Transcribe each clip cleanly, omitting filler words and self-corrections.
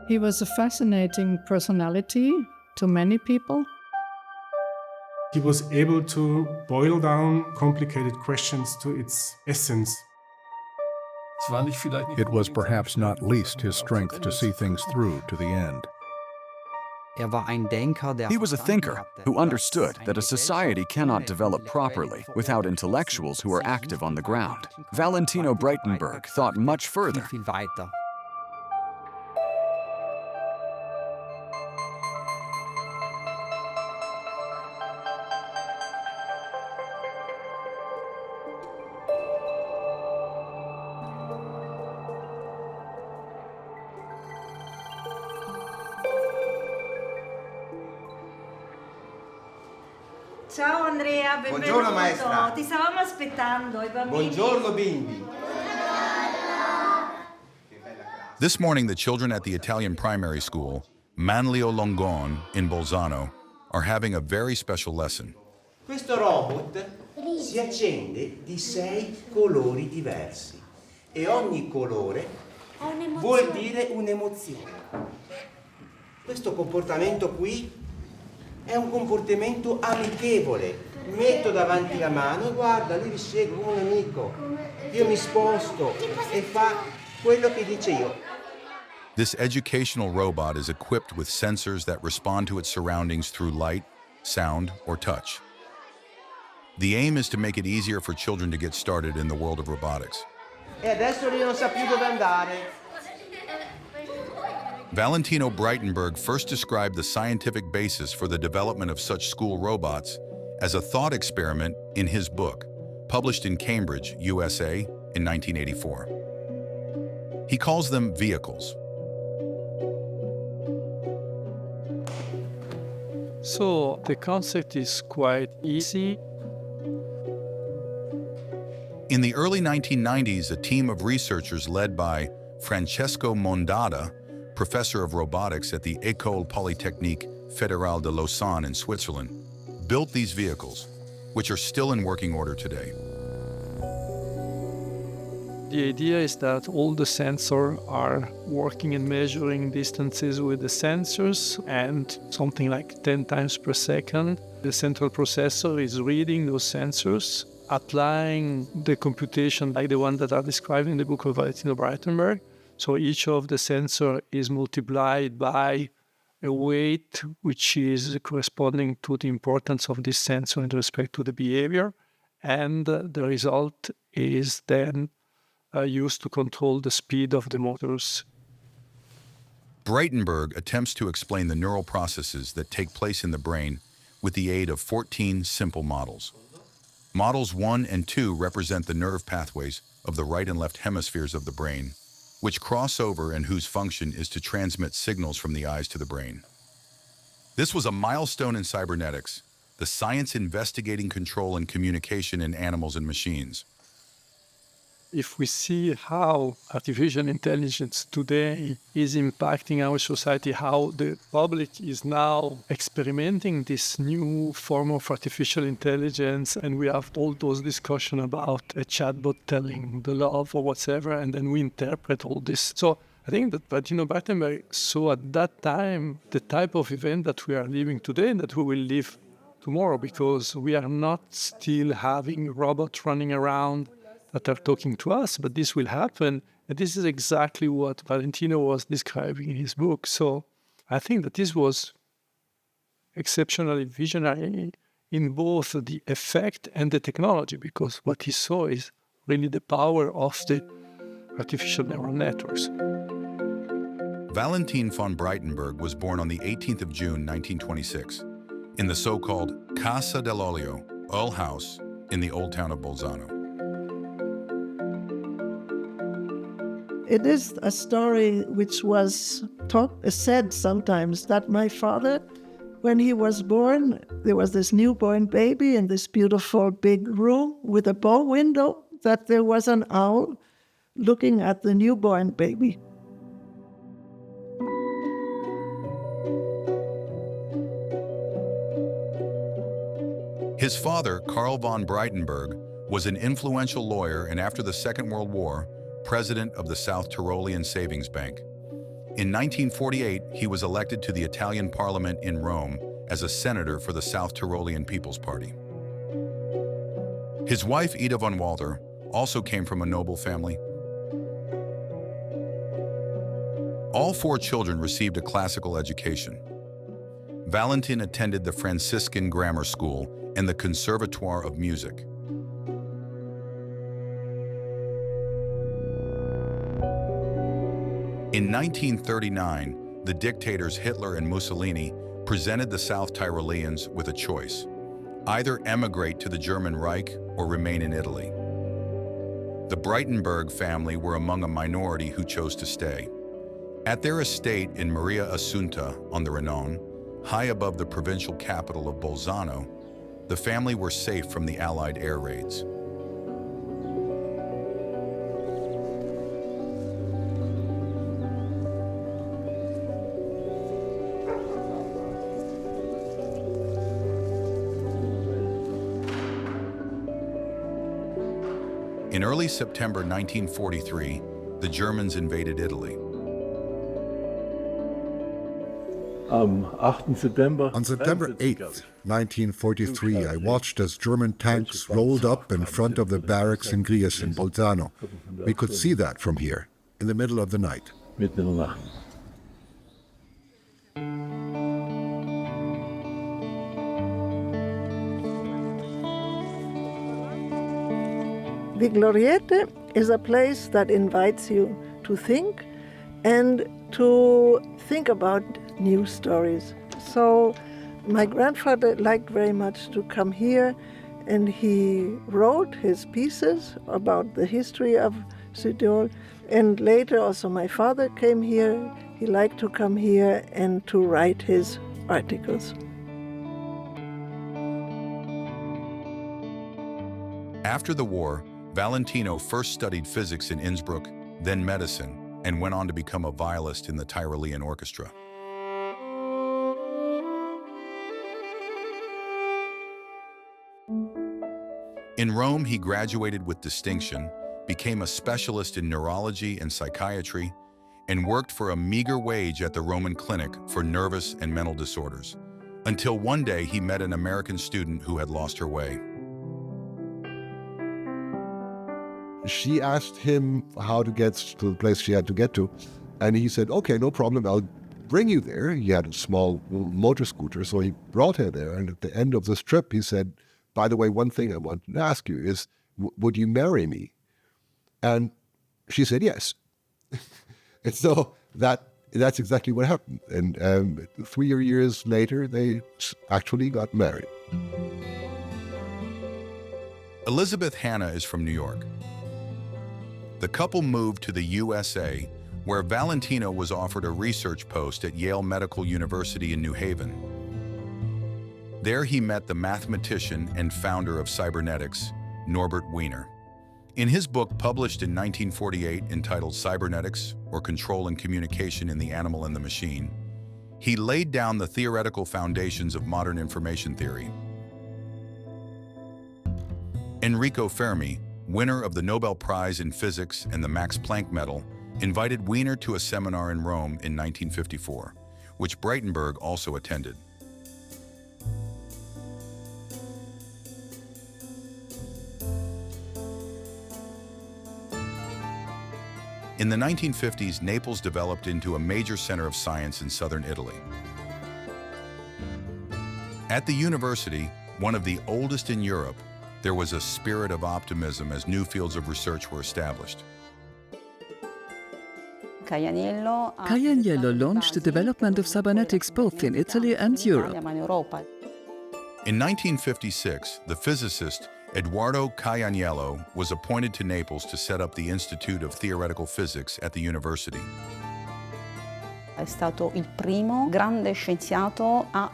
He was a fascinating personality to many people. He was able to boil down complicated questions to its essence. It was perhaps not least his strength to see things through to the end. He was a thinker who understood that a society cannot develop properly without intellectuals who are active on the ground. Valentin von Braitenberg thought much further. Ciao Andrea, benvenuto. Buongiorno maestra. Ti stavamo aspettando, i bambini. Buongiorno bimbi. This morning, the children at the Italian primary school, Manlio Longon in Bolzano, are having a very special lesson. Questo robot si accende di 6 colori diversi e ogni colore vuol dire un'emozione. Questo comportamento qui è un comportamento amichevole. Metto davanti la mano e guarda, lui mi segue come un amico. Io mi sposto e fa quello che dice io. This educational robot is equipped with sensors that respond to its surroundings through light, sound, or touch. The aim is to make it easier for children to get started in the world of robotics. E adesso lui non sa più dove andare. Valentin von Braitenberg first described the scientific basis for the development of such school robots as a thought experiment in his book, published in Cambridge, USA, in 1984. He calls them vehicles. So the concept is quite easy. In the early 1990s, a team of researchers led by Francesco Mondada, professor of robotics at the École Polytechnique Fédérale de Lausanne in Switzerland, built these vehicles, which are still in working order today. The idea is that all the sensors are working and measuring distances with the sensors, and something like 10 times per second, the central processor is reading those sensors, applying the computation like the one that are described in the book of Valentin von Braitenberg. So each of the sensor is multiplied by a weight which is corresponding to the importance of this sensor in respect to the behavior. And the result is then used to control the speed of the motors. Braitenberg attempts to explain the neural processes that take place in the brain with the aid of 14 simple models. Models 1 and 2 represent the nerve pathways of the right and left hemispheres of the brain, which cross over and whose function is to transmit signals from the eyes to the brain. This was a milestone in cybernetics, the science investigating control and communication in animals and machines. If we see how artificial intelligence today is impacting our society, how the public is now experimenting this new form of artificial intelligence, and we have all those discussions about a chatbot telling the love or whatever, and then we interpret all this. So I think that Valentin von Braitenberg saw at that time the type of event that we are living today and that we will live tomorrow, because we are not still having robots running around that are talking to us, but this will happen. And this is exactly what Valentino was describing in his book. So I think that this was exceptionally visionary in both the effect and the technology, because what he saw is really the power of the artificial neural networks. Valentin von Braitenberg was born on the 18th of June, 1926, in the so-called Casa dell'Olio, Oil House, in the old town of Bolzano. It is a story which was said sometimes that my father, when he was born, there was this newborn baby in this beautiful big room with a bow window, that there was an owl looking at the newborn baby. His father, Karl von Braitenberg, was an influential lawyer and after the Second World War, president of the South Tyrolean Savings Bank. In 1948, he was elected to the Italian parliament in Rome as a senator for the South Tyrolean People's Party. His wife, Ida von Walter, also came from a noble family. All 4 children received a classical education. Valentin attended the Franciscan Grammar School and the Conservatoire of Music. In 1939, the dictators Hitler and Mussolini presented the South Tyroleans with a choice: either emigrate to the German Reich or remain in Italy. The Braitenberg family were among a minority who chose to stay. At their estate in Maria Assunta on the Renon, high above the provincial capital of Bolzano, the family were safe from the Allied air raids. In early September 1943, the Germans invaded Italy. On September 8th, 1943, I watched as German tanks rolled up in front of the barracks in Gries in Bolzano. We could see that from here, in the middle of the night. The Gloriette is a place that invites you to think and to think about new stories. So my grandfather liked very much to come here, and he wrote his pieces about the history of Südtirol. And later also my father came here. He liked to come here and to write his articles. After the war, Valentino first studied physics in Innsbruck, then medicine, and went on to become a violist in the Tyrolean Orchestra. In Rome, he graduated with distinction, became a specialist in neurology and psychiatry, and worked for a meager wage at the Roman clinic for nervous and mental disorders, until one day he met an American student who had lost her way. She asked him how to get to the place she had to get to, and he said, okay, no problem, I'll bring you there. He had a small motor scooter, so he brought her there, and at the end of this trip, he said, by the way, one thing I want to ask you is, would you marry me? And she said yes. And so that's exactly what happened. And 3 years later, they actually got married. Elizabeth Hanna is from New York. The couple moved to the USA, where Valentino was offered a research post at Yale Medical University in New Haven. There he met the mathematician and founder of cybernetics, Norbert Wiener. In his book published in 1948 entitled Cybernetics, or Control and Communication in the Animal and the Machine, he laid down the theoretical foundations of modern information theory. Enrico Fermi, winner of the Nobel Prize in Physics and the Max Planck Medal, invited Wiener to a seminar in Rome in 1954, which Braitenberg also attended. In the 1950s, Naples developed into a major center of science in southern Italy. At the university, one of the oldest in Europe, there was a spirit of optimism as new fields of research were established. Caianiello launched the development of cybernetics both in Italy and Europe. In 1956, the physicist Edoardo Caianiello was appointed to Naples to set up the Institute of Theoretical Physics at the university. È stato il primo grande scienziato a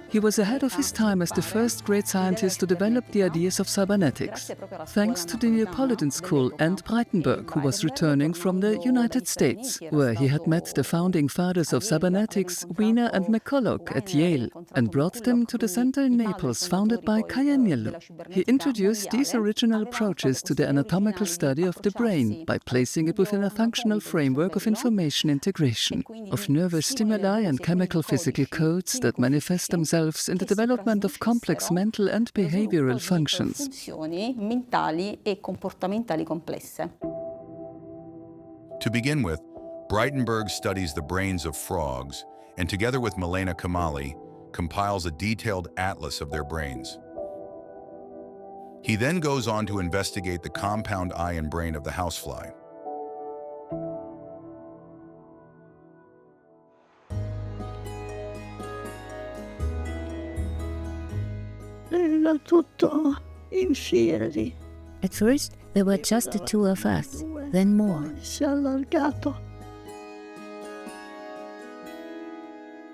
He was ahead of his time as the first great scientist to develop the ideas of cybernetics, thanks to the Neapolitan school and Braitenberg, who was returning from the United States, where he had met the founding fathers of cybernetics, Wiener and McCulloch at Yale, and brought them to the center in Naples founded by Caianiello. He introduced these original approaches to the anatomical study of the brain by placing it within a functional framework of information integration, of nervous stimuli and chemical physical codes that manifest themselves in the development of complex mental and behavioral functions. To begin with, Braitenberg studies the brains of frogs and together with Milena Kamali, compiles a detailed atlas of their brains. He then goes on to investigate the compound eye and brain of the housefly. At first, there were just the two of us, then more.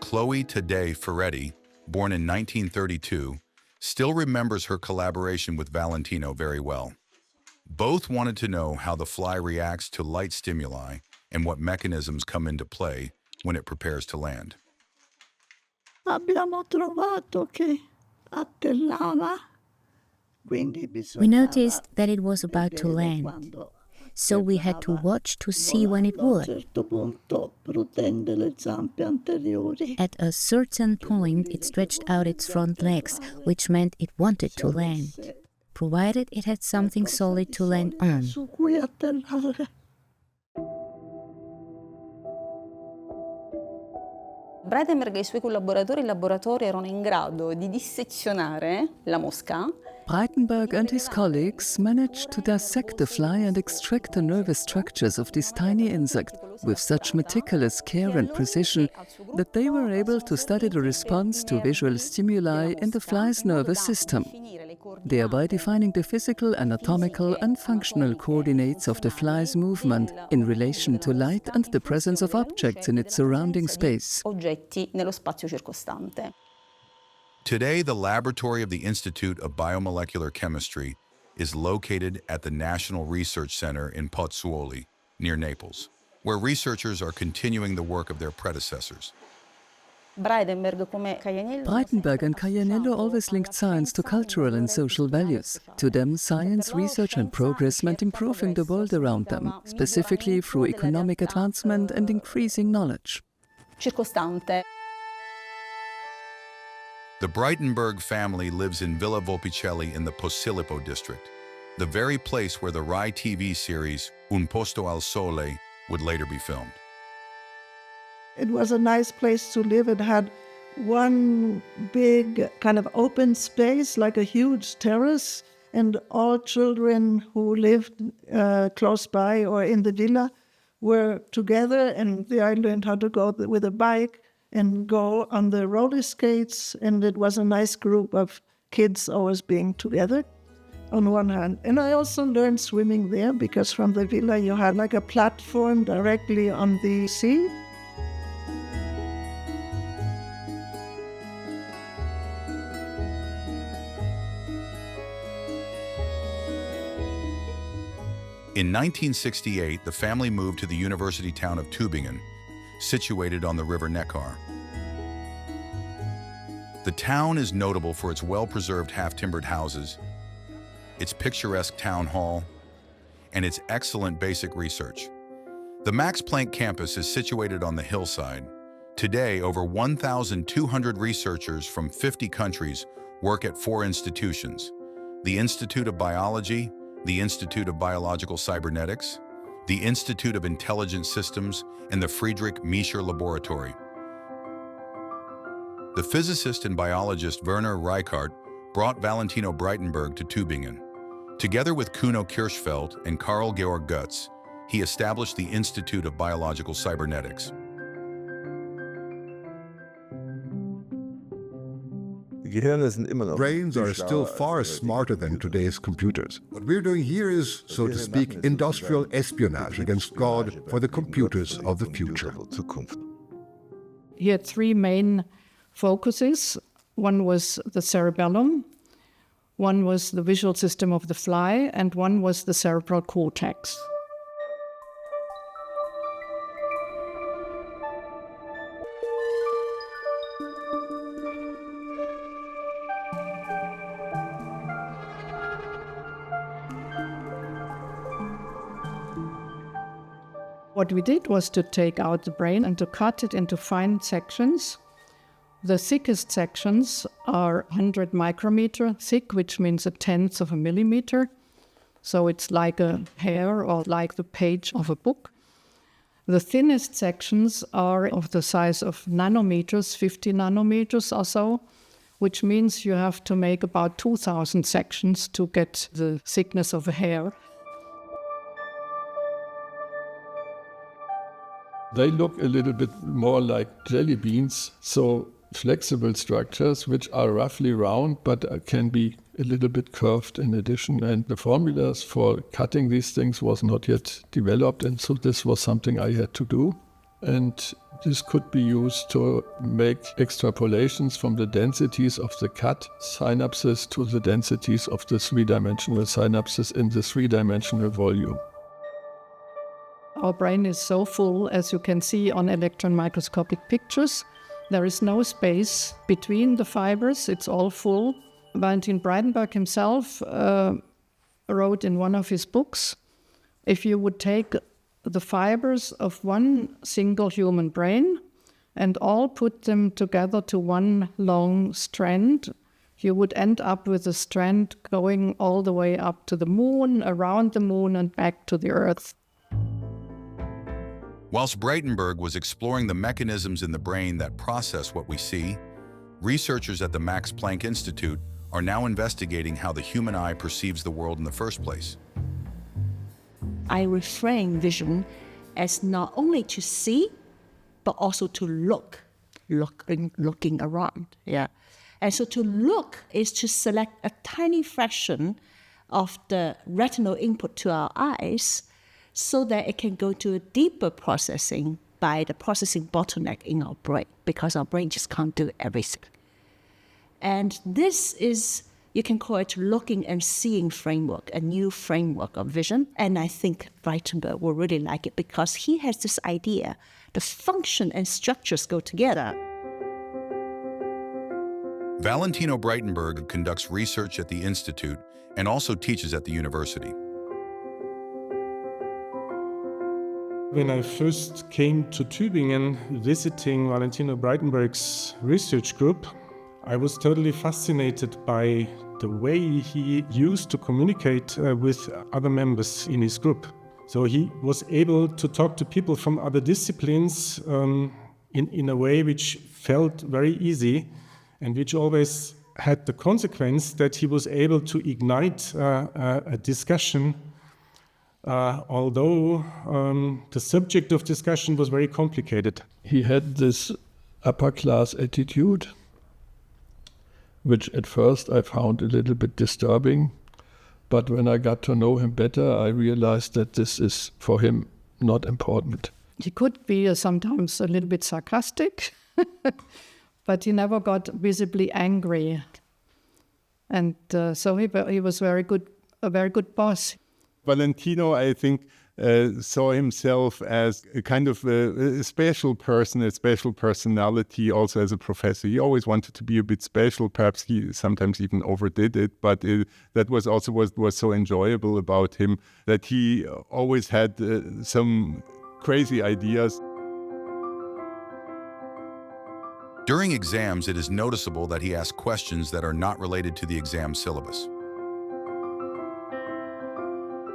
Chloe Taddei Ferretti, born in 1932, still remembers her collaboration with Valentino very well. Both wanted to know how the fly reacts to light stimuli and what mechanisms come into play when it prepares to land. We noticed that it was about to land, so we had to watch to see when it would. At a certain point, it stretched out its front legs, which meant it wanted to land, provided it had something solid to land on. Braitenberg e I suoi collaboratori in laboratorio erano in grado di dissezionare la mosca. Braitenberg and his colleagues managed to dissect the fly and extract the nervous structures of this tiny insect with such meticulous care and precision that they were able to study the response to visual stimuli in the fly's nervous system, thereby defining the physical, anatomical and functional coordinates of the fly's movement in relation to light and the presence of objects in its surrounding space. Today, the laboratory of the Institute of Biomolecular Chemistry is located at the National Research Center in Pozzuoli, near Naples, where researchers are continuing the work of their predecessors. Braitenberg and Caianiello always linked science to cultural and social values. To them, science, research and progress meant improving the world around them, specifically through economic advancement and increasing knowledge. The Braitenberg family lives in Villa Volpicelli in the Posillipo district, the very place where the RAI TV series Un Posto al Sole would later be filmed. It was a nice place to live. It had one big kind of open space, like a huge terrace, and all children who lived close by or in the villa were together, and I learned how to go with a bike and go on the roller skates, and it was a nice group of kids always being together on one hand. And I also learned swimming there because from the villa you had like a platform directly on the sea. In 1968, the family moved to the university town of Tübingen, situated on the river Neckar. The town is notable for its well-preserved half-timbered houses, its picturesque town hall, and its excellent basic research. The Max Planck campus is situated on the hillside. Today, over 1,200 researchers from 50 countries work at 4 institutions: the Institute of Biology, the Institute of Biological Cybernetics, the Institute of Intelligent Systems, and the Friedrich Miescher Laboratory. The physicist and biologist Werner Reichart brought Valentino Braitenberg to Tübingen. Together with Kuno Kirschfeld and Carl Georg Götz, he established the Institute of Biological Cybernetics. Brains are still far smarter than today's computers. What we're doing here is, so to speak, industrial espionage against God for the computers of the future. He had 3 main focuses. One was the cerebellum, one was the visual system of the fly, and one was the cerebral cortex. What we did was to take out the brain and to cut it into fine sections. The thickest sections are 100 micrometer thick, which means a tenth of a millimeter. So it's like a hair or like the page of a book. The thinnest sections are of the size of nanometers, 50 nanometers or so, which means you have to make about 2,000 sections to get the thickness of a hair. They look a little bit more like jelly beans, so flexible structures which are roughly round but can be a little bit curved in addition. And the formulas for cutting these things was not yet developed, and so this was something I had to do. And this could be used to make extrapolations from the densities of the cut synapses to the densities of the three-dimensional synapses in the three-dimensional volume. Our brain is so full, as you can see on electron microscopic pictures. There is no space between the fibers, it's all full. Valentin Braitenberg himself wrote in one of his books, if you would take the fibers of one single human brain and all put them together to one long strand, you would end up with a strand going all the way up to the moon, around the moon, and back to the Earth. Whilst Braitenberg was exploring the mechanisms in the brain that process what we see, researchers at the Max Planck Institute are now investigating how the human eye perceives the world in the first place. I reframe vision as not only to see, but also to looking around. Yeah. And so to look is to select a tiny fraction of the retinal input to our eyes so that it can go to a deeper processing by the processing bottleneck in our brain, because our brain just can't do everything. And this is, you can call it looking and seeing framework, a new framework of vision. And I think Braitenberg will really like it because he has this idea, the function and structures go together. Valentino Braitenberg conducts research at the Institute and also teaches at the university. When I first came to Tübingen visiting Valentino Braitenberg's research group, I was totally fascinated by the way he used to communicate with other members in his group. So he was able to talk to people from other disciplines in a way which felt very easy and which always had the consequence that he was able to ignite a discussion, although the subject of discussion was very complicated. He had this upper class attitude, which at first I found a little bit disturbing. But when I got to know him better, I realized that this is for him not important. He could be sometimes a little bit sarcastic, but he never got visibly angry. And so he was a very good boss. Valentino, I think, saw himself as a kind of a special person, a special personality, also as a professor. He always wanted to be a bit special. Perhaps he sometimes even overdid it, but that was also what was so enjoyable about him, that he always had some crazy ideas. During exams, it is noticeable that he asks questions that are not related to the exam syllabus.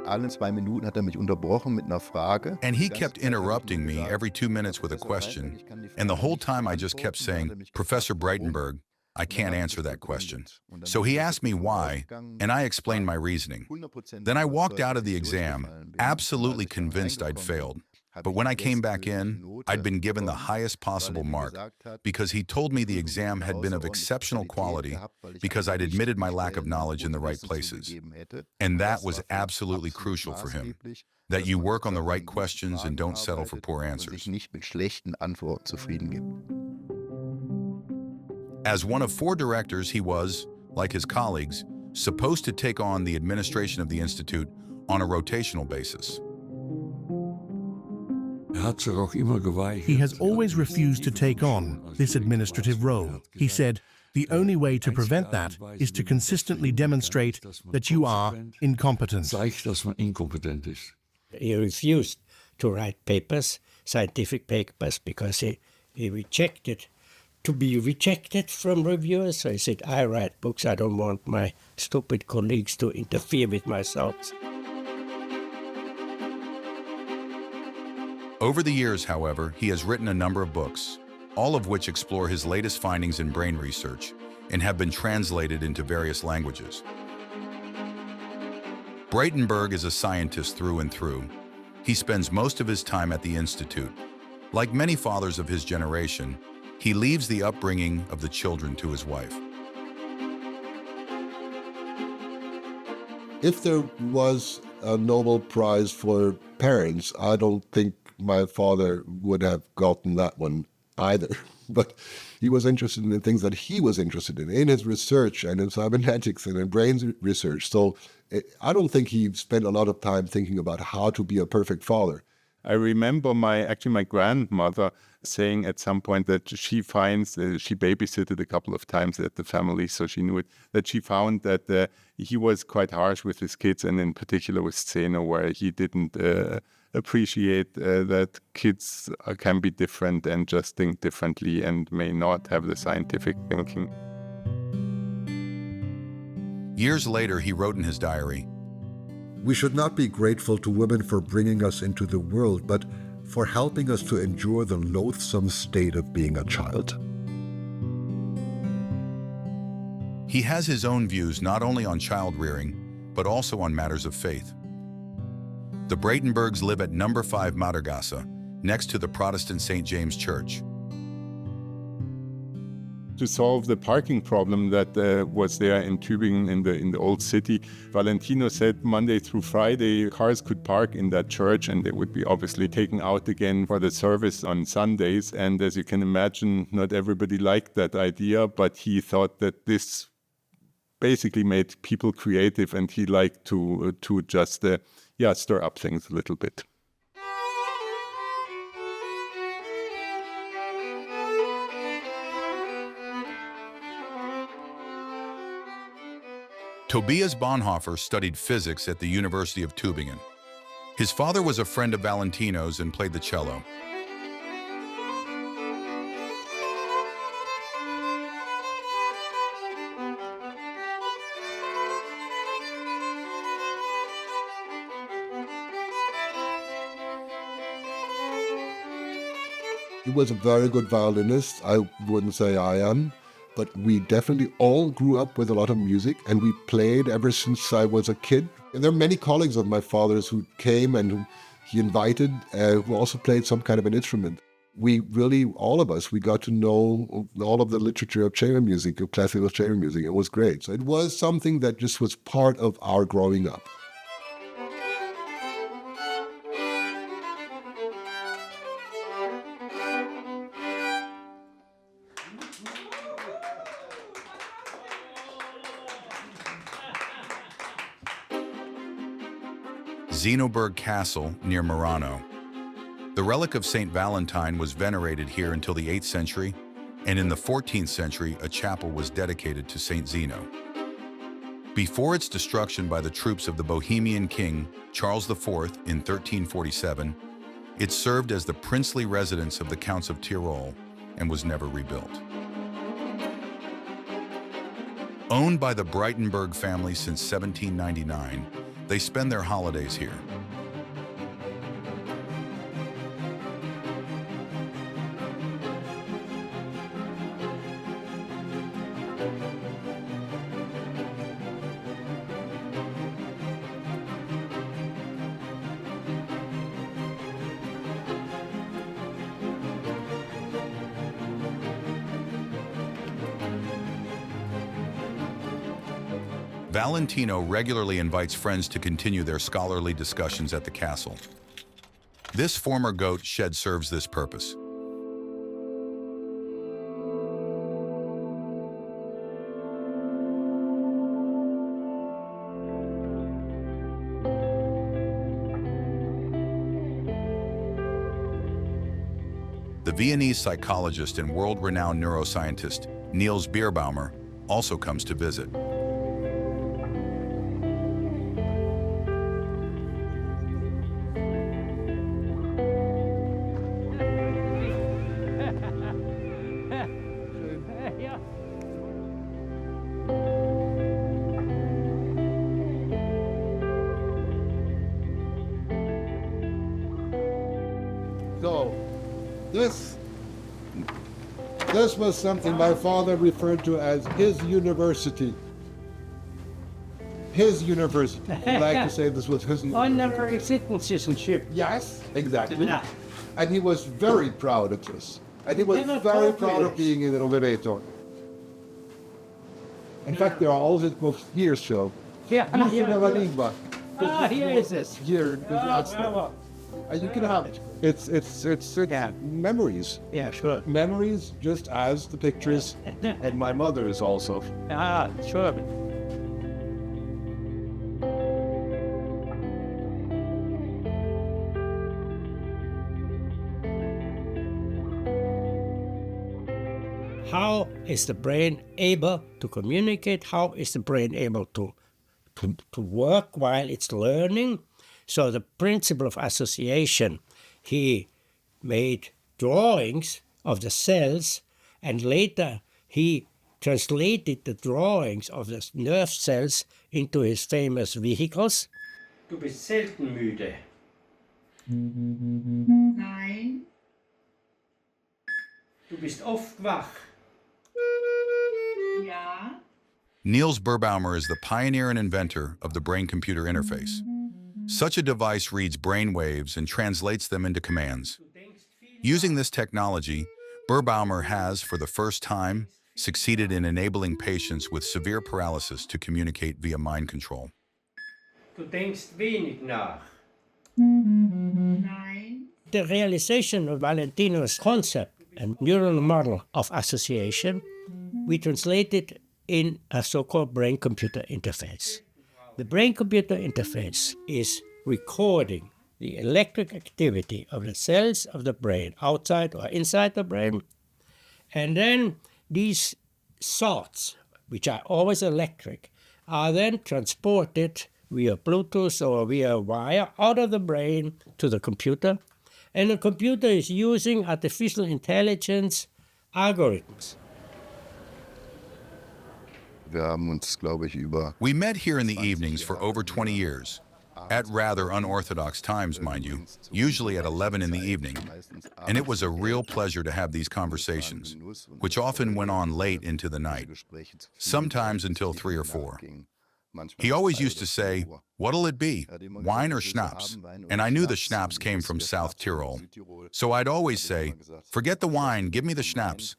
Alle 2 Minuten hat mich unterbrochen mit einer Frage. And he kept interrupting me every 2 minutes with a question. And the whole time I just kept saying, Professor Braitenberg, I can't answer that question. So he asked me why, and I explained my reasoning. Then I walked out of the exam, absolutely convinced I'd failed. But when I came back in, I'd been given the highest possible mark because he told me the exam had been of exceptional quality because I'd admitted my lack of knowledge in the right places. And that was absolutely crucial for him, that you work on the right questions and don't settle for poor answers. As one of 4 directors, he was, like his colleagues, supposed to take on the administration of the institute on a rotational basis. He has always refused to take on this administrative role. He said, the only way to prevent that is to consistently demonstrate that you are incompetent. He refused to write papers, scientific papers, because he rejected, to be rejected from reviewers. So he said, I write books, I don't want my stupid colleagues to interfere with my thoughts. Over the years, however, he has written a number of books, all of which explore his latest findings in brain research and have been translated into various languages. Braitenberg is a scientist through and through. He spends most of his time at the Institute. Like many fathers of his generation, he leaves the upbringing of the children to his wife. If there was a Nobel Prize for parents, I don't think my father would have gotten that one either. But he was interested in the things that he was interested in his research and in cybernetics and in brain research. So I don't think he spent a lot of time thinking about how to be a perfect father. I remember my grandmother saying at some point that she finds, she babysitted a couple of times at the family, so she knew it, that she found that he was quite harsh with his kids, and in particular with Zeno, where he didn't appreciate that kids can be different and just think differently and may not have the scientific thinking. Years later, he wrote in his diary, "We should not be grateful to women for bringing us into the world, but for helping us to endure the loathsome state of being a child." He has his own views not only on child rearing, but also on matters of faith. The Braitenbergs live at number 5 Madergasse, next to the Protestant St. James Church. To solve the parking problem that was there in Tübingen in the old city, Valentino said Monday through Friday cars could park in that church, and they would be obviously taken out again for the service on Sundays. And as you can imagine, not everybody liked that idea, but he thought that this basically made people creative, and he liked to just stir up things a little bit. Tobias Bonhoeffer studied physics at the University of Tübingen. His father was a friend of Valentino's and played the cello. He was a very good violinist. I wouldn't say I am, but we definitely all grew up with a lot of music, and we played ever since I was a kid. And there are many colleagues of my father's who came and who he invited, who also played some kind of an instrument. We really, all of us, we got to know all of the literature of chamber music, of classical chamber music. It was great. So it was something that just was part of our growing up. Zenoberg Castle near Murano. The relic of Saint Valentine was venerated here until the 8th century, and in the 14th century, a chapel was dedicated to Saint Zeno. Before its destruction by the troops of the Bohemian king, Charles IV, in 1347, it served as the princely residence of the Counts of Tyrol and was never rebuilt. Owned by the Braitenberg family since 1799, they spend their holidays here. Valentino regularly invites friends to continue their scholarly discussions at the castle. This former goat shed serves this purpose. the Viennese psychologist and world-renowned neuroscientist Niels Bierbaumer also comes to visit. So, this was something my father referred to as his university. His university. I'd like to say this was his Honorary citizenship. Yes, exactly. Yeah. And he was very proud of this. And he was very proud of being an innovator. In fact, there are all his books here, so. Yeah, here is this. Here, and you can have it. It's memories. Yeah, sure. Memories, just as the pictures, and my mother's also. Ah, sure. How is the brain able to communicate? How is the brain able to work while it's learning? So the principle of association, he made drawings of the cells, and later he translated the drawings of the nerve cells into his famous vehicles. Du bist selten müde. Nein. Du bist oft wach. Ja. Niels Bierbaumer is the pioneer and inventor of the brain-computer interface. Such a device reads brain waves and translates them into commands. Using this technology, Bierbaumer has, for the first time, succeeded in enabling patients with severe paralysis to communicate via mind control. Du denkst wenig nach. Nein. The realization of Valentino's concept and neural model of association, we translated in a so-called brain-computer interface. The brain-computer interface is recording the electric activity of the cells of the brain, outside or inside the brain, and then these thoughts, which are always electric, are then transported via Bluetooth or via wire out of the brain to the computer, and the computer is using artificial intelligence algorithms. We met here in the evenings for over 20 years, at rather unorthodox times, mind you, usually at 11 in the evening, and it was a real pleasure to have these conversations, which often went on late into the night, sometimes until 3 or 4. He always used to say, "What'll it be, wine or schnapps?" And I knew the schnapps came from South Tyrol, so I'd always say, "Forget the wine, give me the schnapps."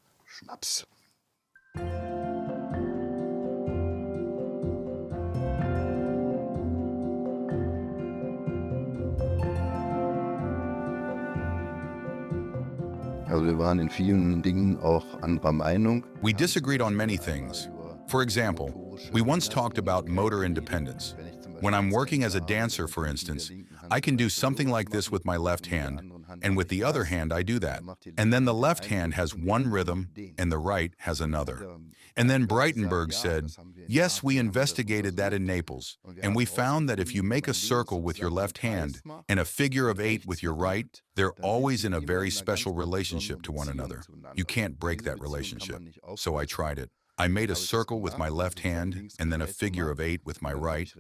We disagreed on many things. For example, we once talked about motor independence. When I'm working as a dancer, for instance, I can do something like this with my left hand, and with the other hand I do that. And then the left hand has one rhythm, and the right has another. And then Braitenberg said, yes, we investigated that in Naples, and we found that if you make a circle with your left hand and a figure of 8 with your right, they're always in a very special relationship to one another. You can't break that relationship. So I tried it. I made a circle with my left hand and then a figure of 8 with my right,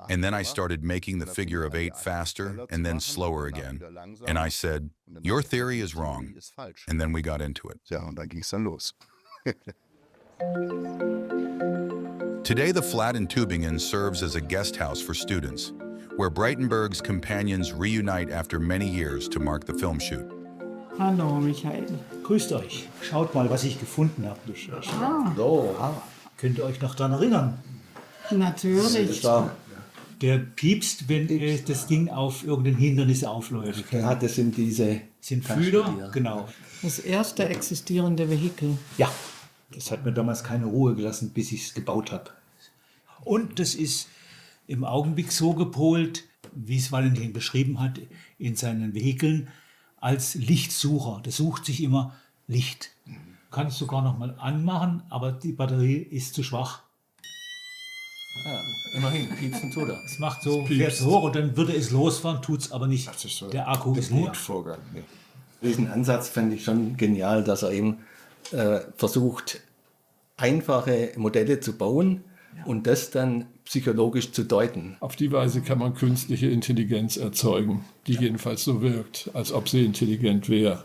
and then I started making the figure of 8 faster and then slower again. And I said, your theory is wrong. And then we got into it. Today, the flat in Tübingen serves as a guest house for students, where Braitenberg's companions reunite after many years to mark the film shoot. Hallo, Michael. Grüßt euch. Schaut mal, was ich gefunden habe. Könnt ihr euch noch daran erinnern? Natürlich. Der piepst, wenn das Ding auf irgendein Hindernis aufläuft. Ja, das sind diese... Sind Fühler, genau. Das erste existierende Vehikel. Ja, das hat mir damals keine Ruhe gelassen, bis ich es gebaut habe. Und das ist im Augenblick so gepolt, wie es Valentin beschrieben hat in seinen Vehikeln. als Lichtsucher. Das sucht sich immer Licht. Kann es sogar noch mal anmachen, aber die Batterie ist zu schwach. Immerhin, piepsen tut er. Es macht so, fährt es hoch und dann würde es losfahren, tut es aber nicht. So der Akku ist leer. Mutvorgang. Ja. Diesen Ansatz fände ich schon genial, dass er eben versucht, einfache Modelle zu bauen und das dann psychologisch zu deuten. Auf die Weise kann man künstliche Intelligenz erzeugen, die jedenfalls so wirkt, als ob sie intelligent wäre.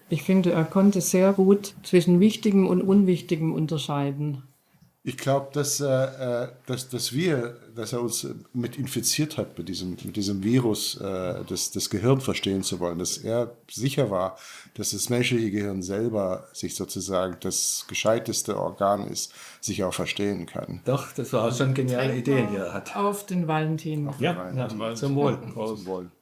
Ich finde, er konnte sehr gut zwischen Wichtigem und Unwichtigem unterscheiden. Ich glaube, dass er uns mit infiziert hat mit diesem Virus, das Gehirn verstehen zu wollen, dass er sicher war, dass das menschliche Gehirn selber sich sozusagen das gescheiteste Organ ist, sich auch verstehen kann. Doch, das war schon eine geniale Idee, die er hat. Auf den Valentin. Ja, zum Wohl. Zum Wohl.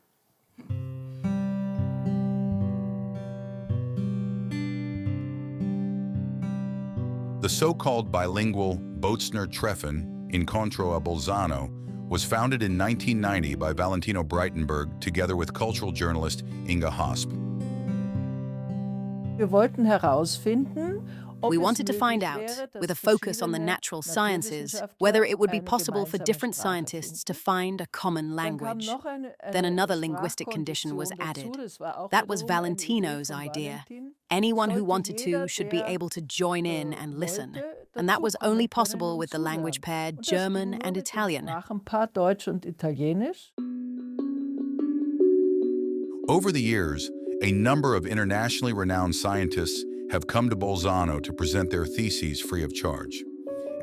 The so-called bilingual Botzner-Treffen Incontro a Bolzano was founded in 1990 by Valentino Braitenberg together with cultural journalist Inga Hosp. Wir wollten herausfinden, We wanted to find out, with a focus on the natural sciences, whether it would be possible for different scientists to find a common language. Then another linguistic condition was added. That was Valentino's idea. Anyone who wanted to should be able to join in and listen. And that was only possible with the language pair German and Italian. Over the years, a number of internationally renowned scientists have come to Bolzano to present their theses free of charge.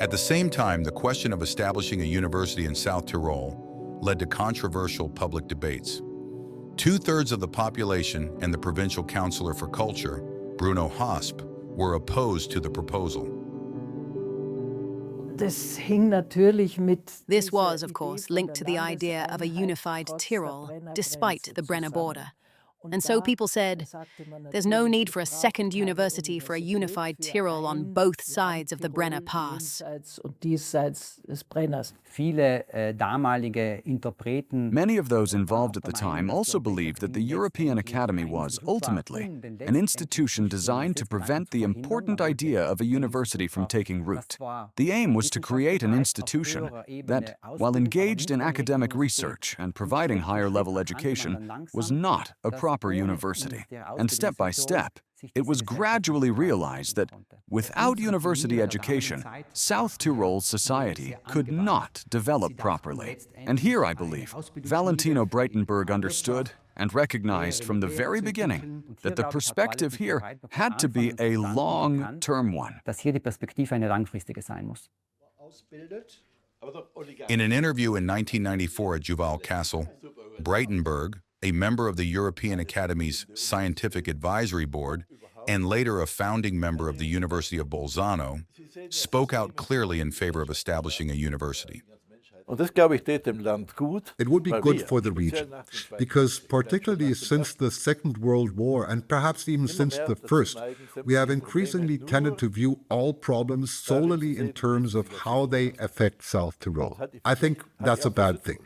At the same time, the question of establishing a university in South Tyrol led to controversial public debates. 2/3 of the population and the provincial councillor for culture, Bruno Hosp, were opposed to the proposal. This was, of course, linked to the idea of a unified Tyrol, despite the Brenner border. And so people said, there's no need for a second university for a unified Tyrol on both sides of the Brenner Pass. Many of those involved at the time also believed that the European Academy was, ultimately, an institution designed to prevent the important idea of a university from taking root. The aim was to create an institution that, while engaged in academic research and providing higher-level education, was not a proper university. And step by step, it was gradually realized that without university education, South Tyrol's society could not develop properly. And here, I believe, Valentino Braitenberg understood and recognized from the very beginning that the perspective here had to be a long-term one. In an interview in 1994 at Juval Castle, Braitenberg, a member of the European Academy's Scientific Advisory Board, and later a founding member of the University of Bolzano, spoke out clearly in favor of establishing a university. It would be good for the region, because particularly since the Second World War, and perhaps even since the First, we have increasingly tended to view all problems solely in terms of how they affect South Tyrol. I think that's a bad thing.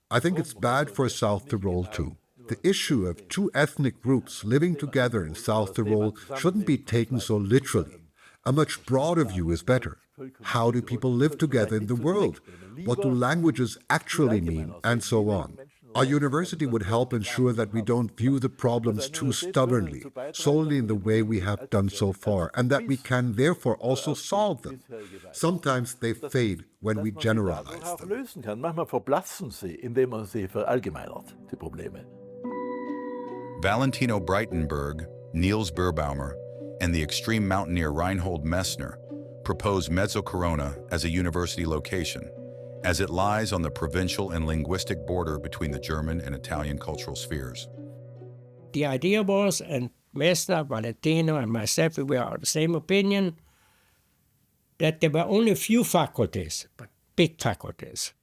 I think it's bad for South Tyrol too. The issue of two ethnic groups living together in South Tyrol shouldn't be taken so literally. A much broader view is better. How do people live together in the world? What do languages actually mean? And so on. Our university would help ensure that we don't view the problems too stubbornly, solely in the way we have done so far, and that we can therefore also solve them. Sometimes they fade when we generalize them. Valentino Braitenberg, Niels Birbaumer, and the extreme mountaineer Reinhold Messner proposed Mezzocorona as a university location, as it lies on the provincial and linguistic border between the German and Italian cultural spheres. The idea was, and Messner, Valentino, and myself, we were of the same opinion, that there were only a few faculties, but big faculties.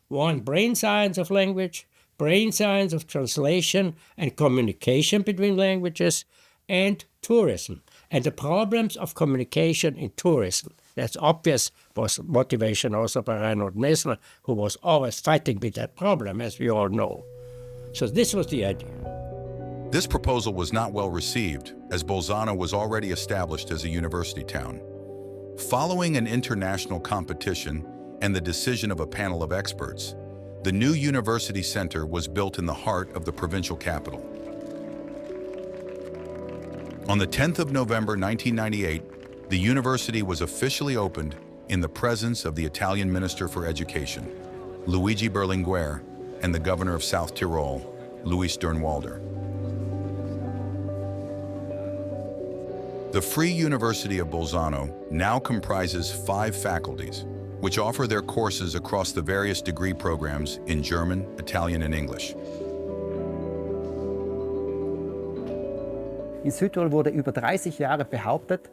One, brain science of language, brain science of translation and communication between languages, and tourism, and the problems of communication in tourism. That's obvious, was motivation also by Reinhold Messner, who was always fighting with that problem, as we all know. So this was the idea. This proposal was not well received, as Bolzano was already established as a university town. Following an international competition and the decision of a panel of experts, the new university center was built in the heart of the provincial capital. On the 10th of November 1998, the university was officially opened in the presence of the Italian Minister for Education, Luigi Berlinguer, and the Governor of South Tyrol, Luis Durnwalder. The Free University of Bolzano now comprises 5 faculties, which offer their courses across the various degree programs in German, Italian, and English.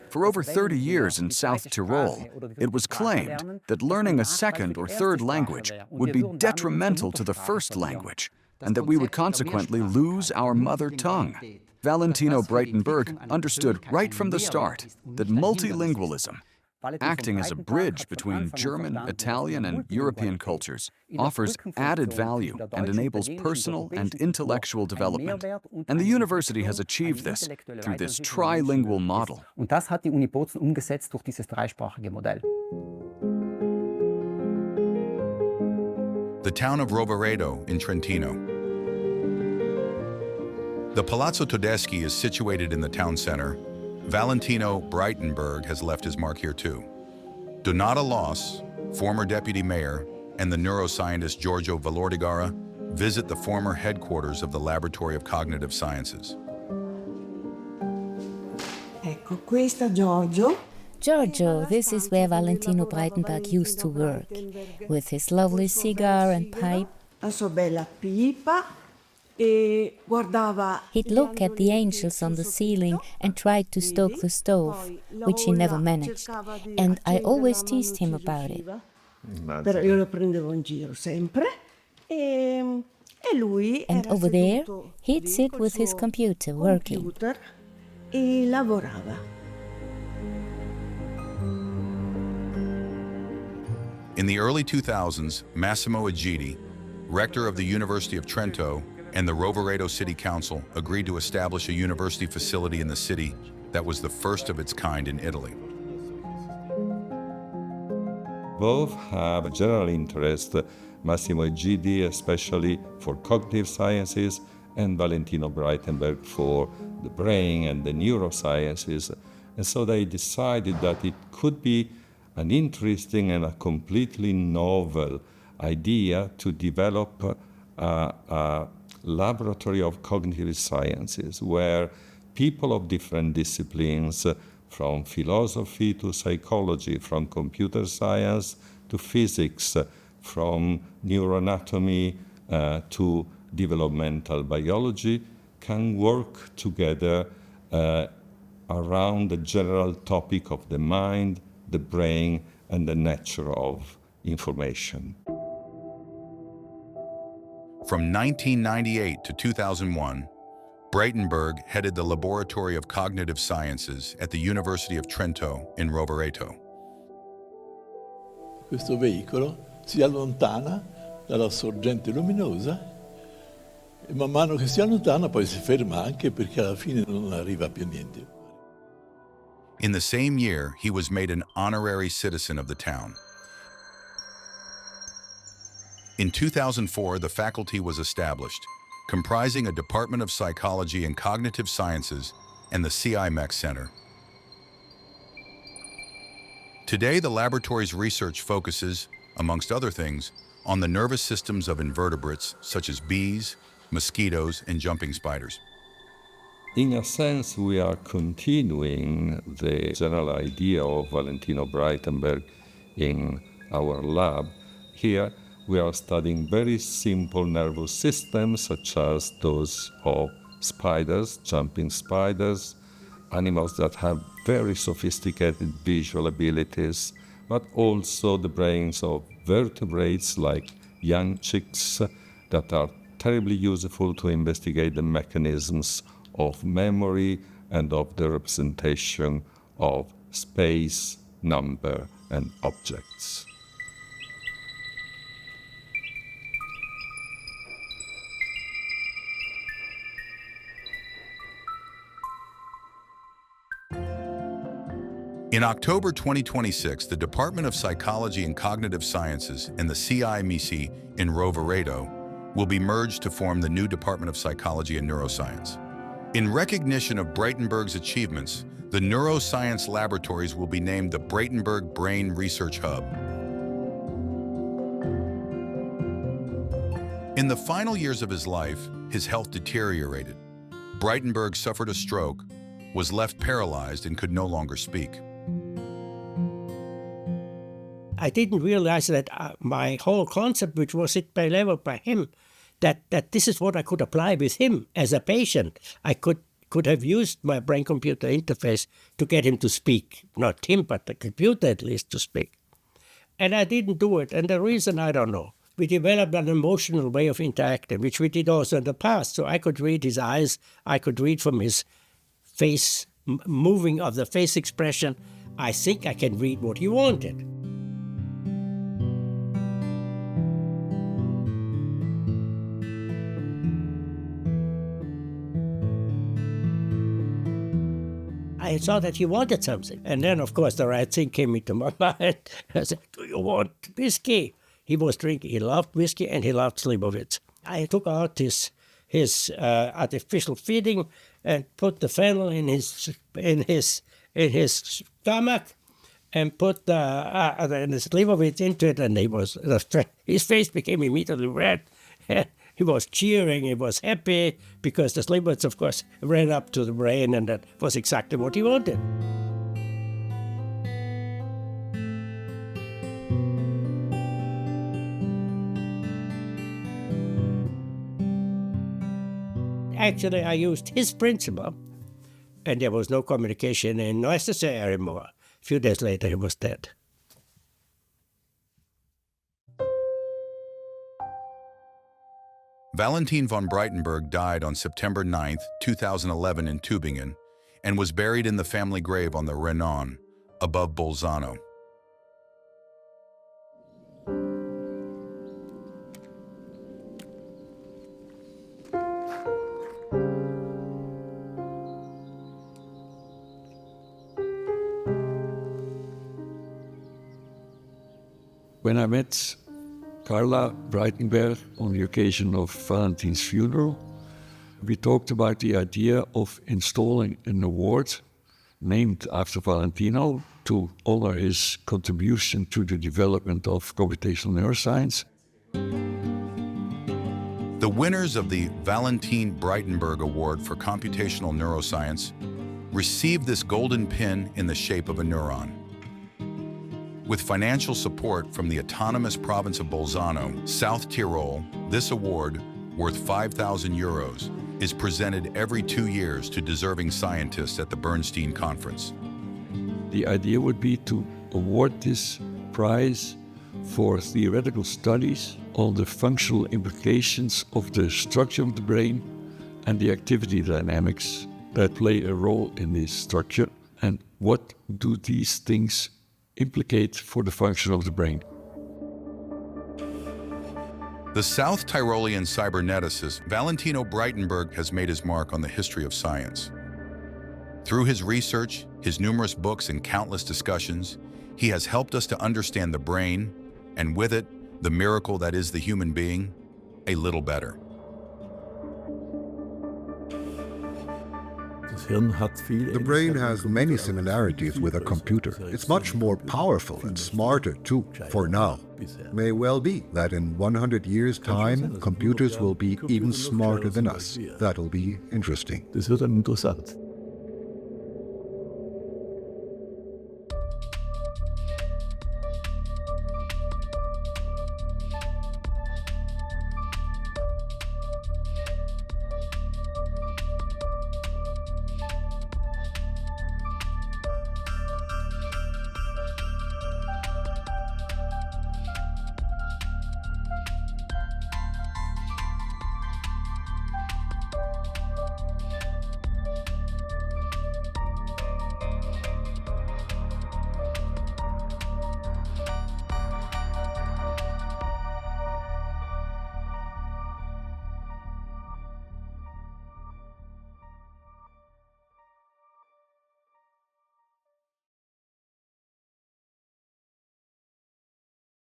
For over 30 years in South Tyrol, it was claimed that learning a second or third language would be detrimental to the first language, and that we would consequently lose our mother tongue. Valentin von Braitenberg understood right from the start that multilingualism, acting as a bridge between German, Italian, and European cultures, offers added value and enables personal and intellectual development. And the university has achieved this through this trilingual model. The town of Rovereto in Trentino. The Palazzo Tedeschi is situated in the town center. Valentin von Braitenberg has left his mark here too. Donata Loss, former deputy mayor, and the neuroscientist Giorgio Valordigara visit the former headquarters of the Laboratory of Cognitive Sciences. Ecco, questa Giorgio. Giorgio, this is where Valentin von Braitenberg used to work, with his lovely cigar and pipe. La sua bella pipa. He'd look at the angels on the ceiling and tried to stoke the stove, which he never managed, and I always teased him about it. Io lo prendevo in giro sempre. E lui and over there, he'd sit with his computer working. E lavorava. In the early 2000s, Massimo Agiti, rector of the University of Trento, and the Rovereto City Council agreed to establish a university facility in the city that was the first of its kind in Italy. Both have a general interest, Massimo Agiti especially for cognitive sciences and Valentin von Braitenberg for the brain and the neurosciences. And so they decided that it could be an interesting and a completely novel idea to develop a laboratory of cognitive sciences where people of different disciplines, from philosophy to psychology, from computer science to physics, from neuroanatomy to developmental biology, can work together around the general topic of the mind, the brain, and the nature of information. From 1998 to 2001, Braitenberg headed the Laboratory of Cognitive Sciences at the University of Trento in Rovereto. Questo veicolo si allontana dalla sorgente luminosa e man mano che si allontana poi si ferma anche perché alla fine non arriva più niente. In the same year, he was made an honorary citizen of the town. In 2004, the faculty was established, comprising a Department of Psychology and Cognitive Sciences and the CIMEC Center. Today, the laboratory's research focuses, amongst other things, on the nervous systems of invertebrates such as bees, mosquitoes, and jumping spiders. In a sense, we are continuing the general idea of Valentin von Braitenberg in our lab. Here, we are studying very simple nervous systems, such as those of spiders, jumping spiders, animals that have very sophisticated visual abilities, but also the brains of vertebrates like young chicks that are terribly useful to investigate the mechanisms of memory and of the representation of space, number, and objects. In October 2026, the Department of Psychology and Cognitive Sciences and the CIMC in Roveredo will be merged to form the new Department of Psychology and Neuroscience. In recognition of Braitenberg's achievements, the neuroscience laboratories will be named the Braitenberg Brain Research Hub. In the final years of his life, his health deteriorated. Braitenberg suffered a stroke, was left paralyzed, and could no longer speak. I didn't realize that my whole concept, which was it by level by him, that this is what I could apply with him as a patient. I could have used my brain-computer interface to get him to speak. Not him, but the computer at least to speak. And I didn't do it, and the reason I don't know. We developed an emotional way of interacting, which we did also in the past. So I could read his eyes, I could read from his face, moving of the face expression. I think I can read what he wanted. I saw that he wanted something. And then, of course, the right thing came into my mind. I said, do you want whiskey? He was drinking. He loved whiskey and he loved Slivovitz. I took out his artificial feeding and put the fennel in his stomach and put the Slivovitz into it, and his face became immediately red. He was cheering, he was happy, because the Slivovitz, of course, ran up to the brain, and that was exactly what he wanted. Actually, I used his principle, and there was no communication necessary anymore. A few days later, he was dead. Valentin von Braitenberg died on September 9, 2011 in Tübingen, and was buried in the family grave on the Renon, above Bolzano. When I met Carla Braitenberg on the occasion of Valentin's funeral, we talked about the idea of installing an award named after Valentino to honor his contribution to the development of computational neuroscience. The winners of the Valentin Braitenberg Award for Computational Neuroscience received this golden pin in the shape of a neuron. With financial support from the autonomous province of Bolzano, South Tyrol, this award, worth 5,000 euros, is presented every 2 years to deserving scientists at the Bernstein Conference. The idea would be to award this prize for theoretical studies on the functional implications of the structure of the brain and the activity dynamics that play a role in this structure, and what do these things implicate for the function of the brain. The South Tyrolean cyberneticist Valentino Braitenberg has made his mark on the history of science. Through his research, his numerous books, and countless discussions, he has helped us to understand the brain, and with it, the miracle that is the human being, a little better. The brain has many similarities with a computer. It's much more powerful and smarter too, for now. May well be that in 100 years' time, computers will be even smarter than us. That'll be interesting. Das wird dann interessant.